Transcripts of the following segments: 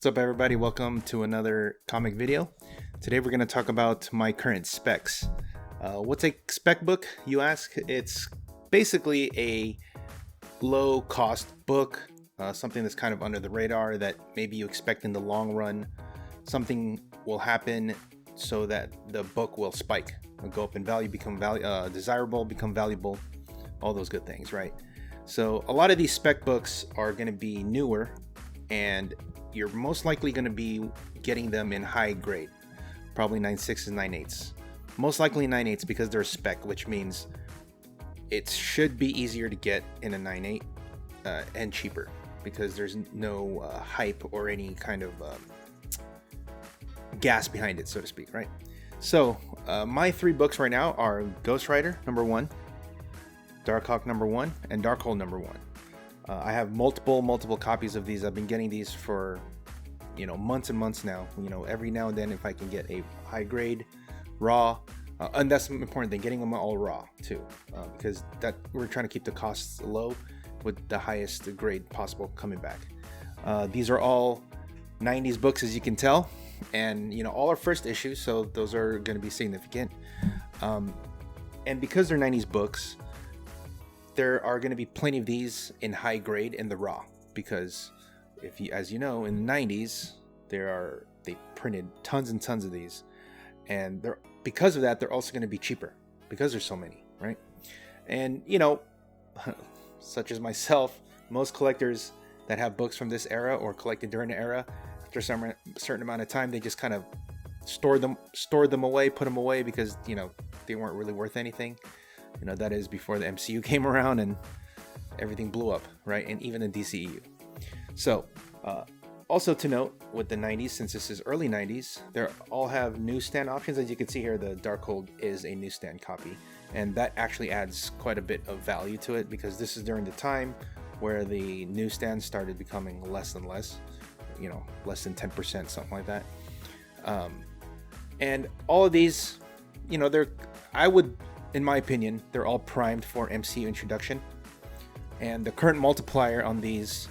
What's up, everybody? Welcome to another comic video. Today we're going to talk about my current specs. What's a spec book, you ask? It's basically a low-cost book, something that's kind of under the radar that maybe you expect in the long run. Something will happen so that the book will spike, go up in value, become desirable, become valuable, all those good things, right? So a lot of these spec books are going to be newer, and you're most likely going to be getting them in high grade, probably 9.6s, 9.8s. Most likely 9.8s because they're spec, which means it should be easier to get in a 9.8 and cheaper because there's no hype or any kind of gas behind it, so to speak, right? So my three books right now are Ghost Rider #1, Darkhawk #1, and Darkhold #1. I have multiple copies of these. I've been getting these for, months and months now. Every now and then, if I can get a high grade, raw, and that's the important thing, getting them all raw too, because that we're trying to keep the costs low with the highest grade possible coming back. These are all 90s books, as you can tell, and all are first issues, so those are going to be significant. And because they're 90s books, there are going to be plenty of these in high grade in the raw, because as you know, in the 90s they printed tons and tons of these, and because of that they're also going to be cheaper because there's so many, right? And such as myself, most collectors that have books from this era or collected during the era, after some certain amount of time, they just kind of stored them away, put them away, because they weren't really worth anything. That is before the MCU came around and everything blew up, right? And even the DCEU. So, also to note, with the 90s, since this is early 90s, they all have newsstand options. As you can see here, the Darkhold is a newsstand copy, and that actually adds quite a bit of value to it, because this is during the time where the newsstand started becoming less and less, less than 10%, something like that. And all of these, in my opinion, they're all primed for MCU introduction, and the current multiplier on these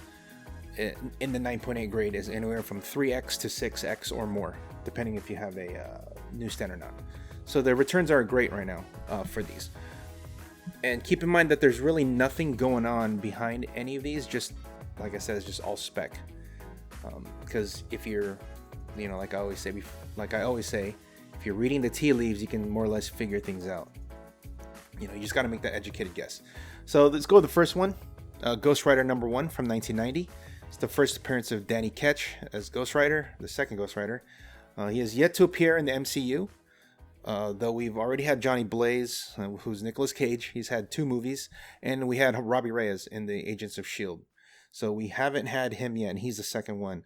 in the 9.8 grade is anywhere from 3x to 6x or more, depending if you have a newsstand or not. So the returns are great right now for these. And keep in mind that there's really nothing going on behind any of these. Just like I said, it's just all spec. Because if you're, like I always say, if you're reading the tea leaves, you can more or less figure things out. You just got to make that educated guess. So let's go with the first one, Ghost Rider #1 from 1990. It's the first appearance of Danny Ketch as Ghost Rider, the second Ghost Rider. He has yet to appear in the MCU, though we've already had Johnny Blaze, who's Nicolas Cage. He's had 2 movies, and we had Robbie Reyes in the Agents of S.H.I.E.L.D. So we haven't had him yet, and he's the second one.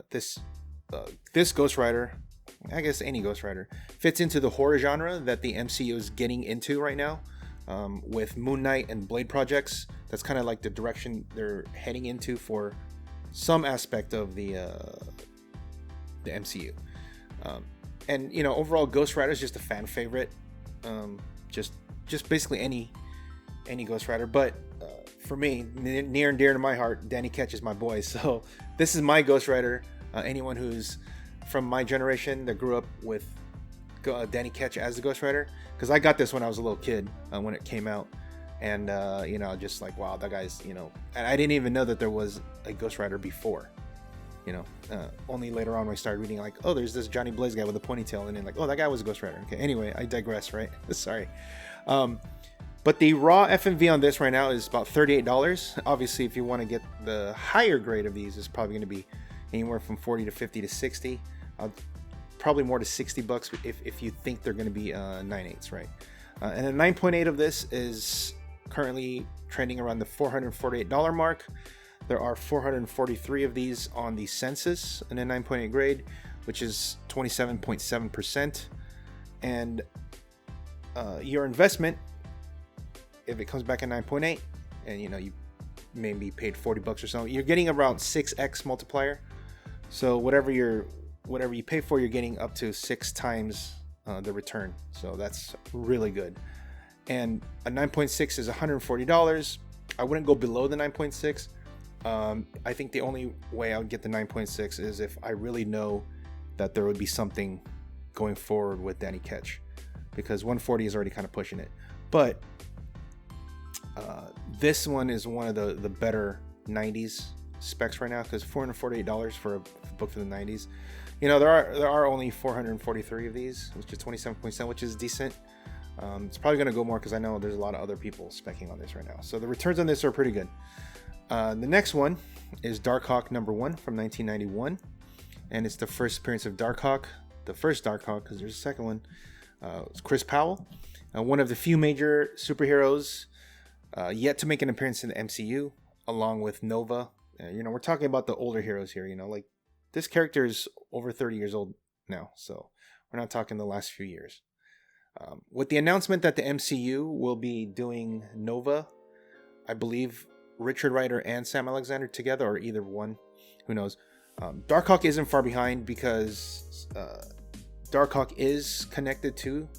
This Ghost Rider, I guess any Ghost Rider, fits into the horror genre that the MCU is getting into right now, with Moon Knight and Blade projects. That's kind of like the direction they're heading into for some aspect of the MCU. And overall, Ghost Rider is just a fan favorite. Just basically any Ghost Rider, but for me, near and dear to my heart, Danny Ketch is my boy. So this is my Ghost Rider. Anyone who's from my generation that grew up with Danny Ketch as the Ghost Rider, because I got this when I was a little kid when it came out, and just like, wow, that guy's, and I didn't even know that there was a Ghost Rider before, only later on when I started reading, like, oh, there's this Johnny Blaze guy with a ponytail, and then like, oh, that guy was a Ghost Rider. Okay, anyway, I digress, right? Sorry. But the raw FMV on this right now is about $38. Obviously, if you want to get the higher grade of these, it's probably going to be anywhere from 40 to 50 to 60. Probably more to $60 if you think they're going to be 9.8s, right? And a 9.8 of this is currently trending around the $448 mark. There are 443 of these on the census in a 9.8 grade, which is 27.7%. And your investment, if it comes back at 9.8, and you maybe paid $40 or so, you're getting around 6x multiplier. So whatever you pay for, you're getting up to 6 times the return. So that's really good. And a 9.6 is $140. I wouldn't go below the 9.6. I think the only way I would get the 9.6 is if I really know that there would be something going forward with Danny Ketch, because 140 is already kind of pushing it. But this one is one of the better 90s specs right now, because $448 for a book for the 90s. You know, there are only 443 of these, which is 27%, which is decent. It's probably going to go more because I know there's a lot of other people spec'ing on this right now. So the returns on this are pretty good. The next one is Darkhawk #1 from 1991. And it's the first appearance of Darkhawk. The first Darkhawk, because there's a second one. It's Chris Powell. One of the few major superheroes yet to make an appearance in the MCU, along with Nova. You know, we're talking about the older heroes here. You know, like this character is over 30 years old now. So we're not talking the last few years. With the announcement that the MCU will be doing Nova, I believe Richard Rider and Sam Alexander together, or either one, who knows. Darkhawk isn't far behind, because Darkhawk is connected to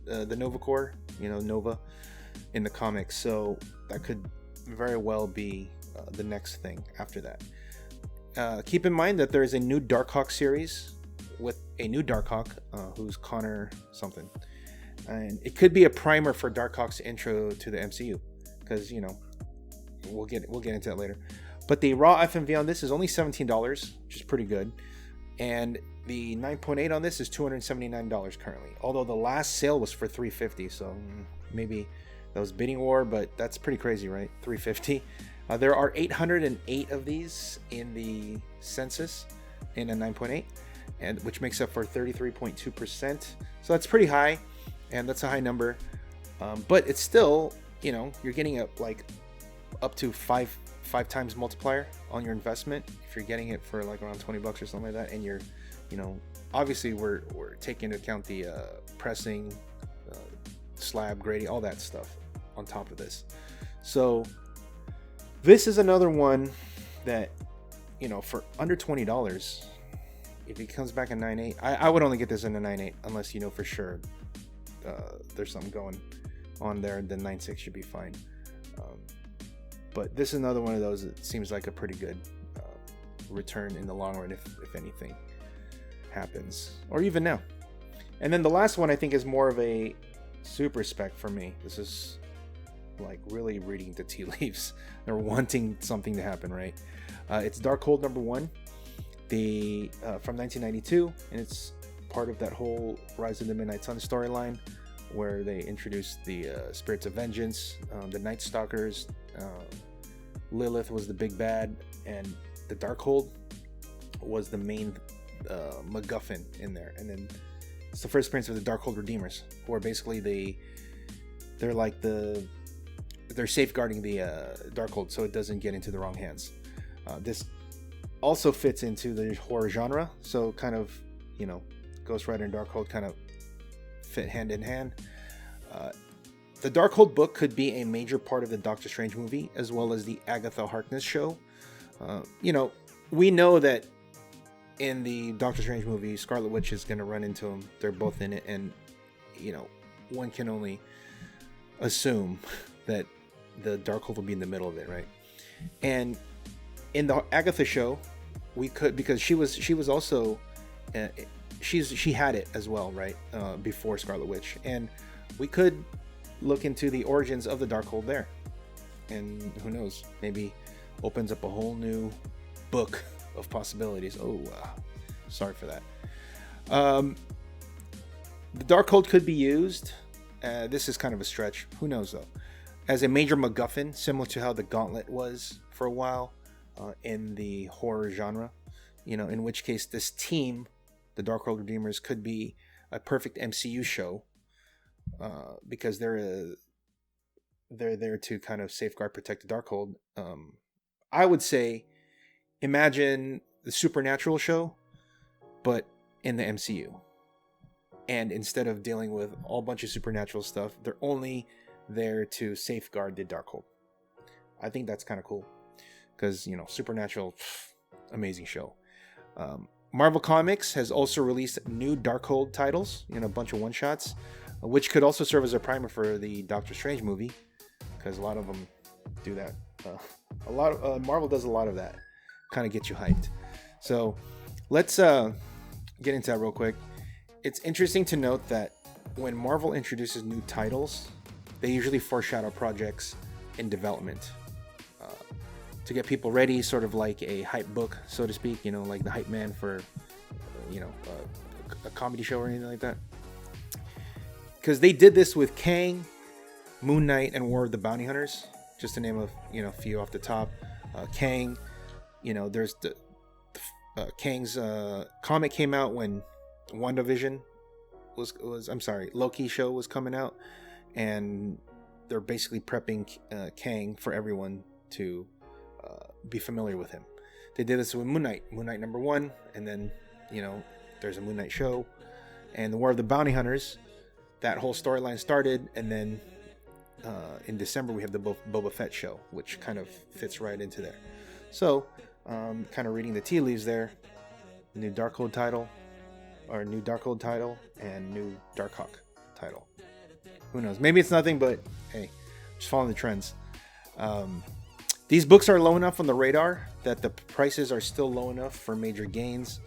the Nova Corps, you know, Nova in the comics. So that could very well be the next thing after that. Keep in mind that there is a new Darkhawk series with a new Darkhawk who's Connor something. And it could be a primer for Darkhawk's intro to the MCU, because, you know, we'll get into that later. But the raw FMV on this is only $17, which is pretty good. And the 9.8 on this is $279 currently. Although the last sale was for $350, so maybe that was bidding war, but that's pretty crazy, right? $350. There are 808 of these in the census in a 9.8, and which makes up for 33.2%. So that's pretty high. And that's a high number, but it's still, you know, you're getting up to five times multiplier on your investment if you're getting it for like around $20 or something like that. And you're, you know, obviously we're taking into account the pressing, slab grading, all that stuff on top of this. So this is another one that, you know, for under $20, if it comes back in 9.8, I would only get this in a 9.8 unless you know for sure there's something going on there. The 9.6 should be fine. But this is another one of those that seems like a pretty good return in the long run, if anything happens, or even now. And then the last one I think is more of a super spec for me. This is like really reading the tea leaves or wanting something to happen, right? It's Darkhold #1, from 1992, and it's part of that whole Rise of the Midnight Sun storyline, where they introduced the Spirits of Vengeance, the Night Stalkers. Lilith was the big bad, and the Darkhold was the main MacGuffin in there. And then it's the first appearance of the Darkhold Redeemers, who are basically they're safeguarding the Darkhold so it doesn't get into the wrong hands. This also fits into the horror genre, so kind of, you know, Ghost Rider and Darkhold kind of fit hand in hand. The Darkhold book could be a major part of the Doctor Strange movie, as well as the Agatha Harkness show. You know, we know that in the Doctor Strange movie, Scarlet Witch is going to run into him. They're both in it, and, you know, one can only assume that the Darkhold will be in the middle of it, right? And in the Agatha show, we could, because she was also she had it as well, right? Before Scarlet Witch, and we could look into the origins of the Darkhold there, and who knows, maybe opens up a whole new book of possibilities. Sorry for that. The Darkhold could be used, this is kind of a stretch, who knows though, as a major MacGuffin, similar to how the Gauntlet was for a while in the horror genre, you know, in which case this team, the Darkhold Redeemers, could be a perfect MCU show, because they're there to kind of safeguard, protect the Darkhold. I would say imagine the Supernatural show, but in the MCU. And instead of dealing with a whole bunch of supernatural stuff, they're only there to safeguard the Darkhold. I think that's kind of cool, because, you know, Supernatural, amazing show. Marvel Comics has also released new Darkhold titles, you know, a bunch of one-shots, which could also serve as a primer for the Doctor Strange movie, because a lot of them do that A lot of Marvel does a lot of that, kind of get you hyped. So let's get into that real quick. It's interesting to note that when Marvel introduces new titles, they usually foreshadow projects in development to get people ready, sort of like a hype book, so to speak. You know, like the hype man for a comedy show or anything like that. Because they did this with Kang, Moon Knight, and War of the Bounty Hunters, just to name a few off the top. Kang, there's the Kang's comic came out when WandaVision Loki show was coming out, and they're basically prepping Kang for everyone to be familiar with him. They did this with Moon Knight number 1, and then there's a Moon Knight show, and the War of the Bounty Hunters. That whole storyline started, and then in December we have the Boba Fett show, which kind of fits right into there. So, kind of reading the tea leaves there. New Darkhold title, and new Darkhawk title. Who knows? Maybe it's nothing, but hey, just following the trends. These books are low enough on the radar that the prices are still low enough for major gains.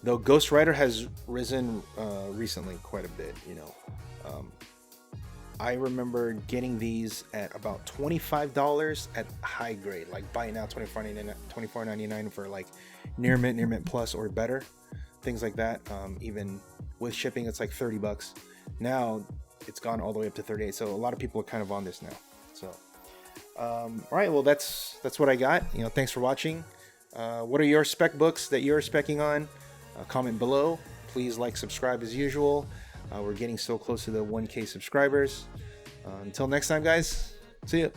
Though Ghost Rider has risen recently quite a bit, I remember getting these at about $25 at high grade, like buying now $24.99 for like near mint plus or better, things like that. Even with shipping, it's like $30. Now it's gone all the way up to $38. So a lot of people are kind of on this now. So, all right, well that's what I got. Thanks for watching. What are your spec books that you're spec'ing on? Comment below. Please like, subscribe as usual. We're getting so close to the 1K subscribers. Until next time, guys. See ya.